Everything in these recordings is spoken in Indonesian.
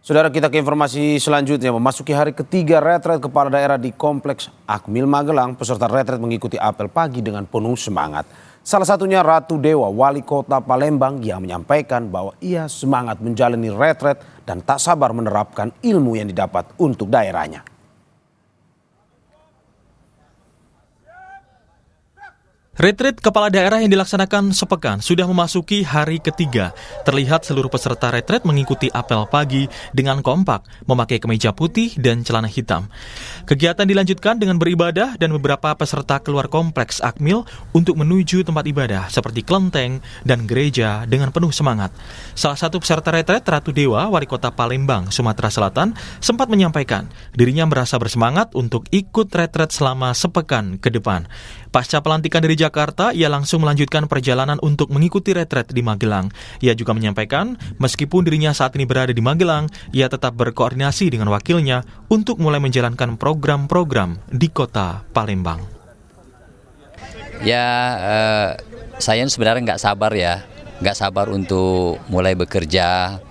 Saudara, kita ke informasi selanjutnya. Memasuki hari ketiga retret kepala daerah di Kompleks Akmil Magelang, peserta retret mengikuti apel pagi dengan penuh semangat. Salah satunya Ratu Dewa, Wali Kota Palembang, yang menyampaikan bahwa ia semangat menjalani retret dan tak sabar menerapkan ilmu yang didapat untuk daerahnya. Retret kepala daerah yang dilaksanakan sepekan sudah memasuki hari ketiga. Terlihat seluruh peserta retret mengikuti apel pagi dengan kompak, memakai kemeja putih dan celana hitam. Kegiatan dilanjutkan dengan beribadah dan beberapa peserta keluar kompleks Akmil untuk menuju tempat ibadah seperti kelenteng dan gereja dengan penuh semangat. Salah satu peserta retret, Ratu Dewa, Wali Kota Palembang, Sumatera Selatan, sempat menyampaikan dirinya merasa bersemangat untuk ikut retret selama sepekan ke depan. Pasca pelantikan dari Jakarta, ia langsung melanjutkan perjalanan untuk mengikuti retret di Magelang. Ia juga menyampaikan, meskipun dirinya saat ini berada di Magelang, ia tetap berkoordinasi dengan wakilnya untuk mulai menjalankan program-program di kota Palembang. Saya sebenarnya nggak sabar untuk mulai bekerja.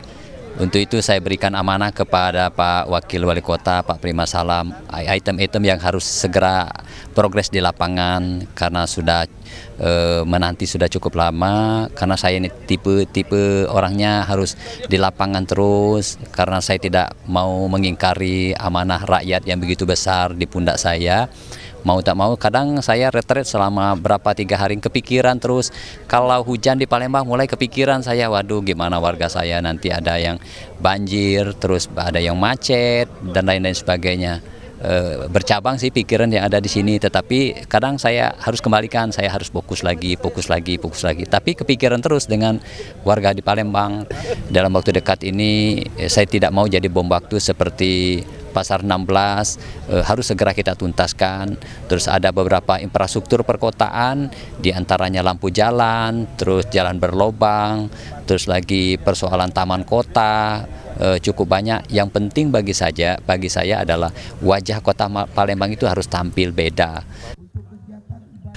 Untuk itu saya berikan amanah kepada Pak Wakil Wali Kota, Pak Prima Salam, item-item yang harus segera progres di lapangan karena sudah menanti sudah cukup lama, karena saya ini tipe orangnya harus di lapangan terus, karena saya tidak mau mengingkari amanah rakyat yang begitu besar di pundak saya. Mau tak mau kadang saya retret selama 3 hari kepikiran terus. Kalau hujan di Palembang mulai kepikiran saya, waduh gimana warga saya nanti ada yang banjir, terus ada yang macet dan lain-lain sebagainya. Bercabang sih pikiran yang ada di sini, tetapi kadang saya harus kembalikan, saya harus fokus lagi. Tapi kepikiran terus dengan warga di Palembang. Dalam waktu dekat ini saya tidak mau jadi bom waktu seperti Pasar 16, harus segera kita tuntaskan. Terus ada beberapa infrastruktur perkotaan, diantaranya lampu jalan, terus jalan berlobang, terus lagi persoalan taman kota, cukup banyak. Yang penting bagi saya adalah wajah kota Palembang itu harus tampil beda.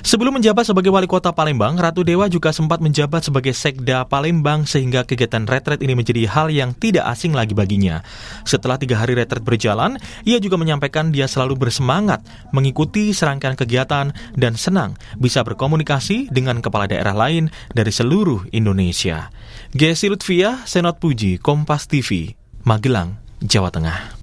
Sebelum menjabat sebagai Wali Kota Palembang, Ratu Dewa juga sempat menjabat sebagai Sekda Palembang, sehingga kegiatan retret ini menjadi hal yang tidak asing lagi baginya. Setelah 3 hari retret berjalan, ia juga menyampaikan dia selalu bersemangat mengikuti serangkaian kegiatan dan senang bisa berkomunikasi dengan kepala daerah lain dari seluruh Indonesia. Gessi Lutfiah, Senot Puji, Kompas TV, Magelang, Jawa Tengah.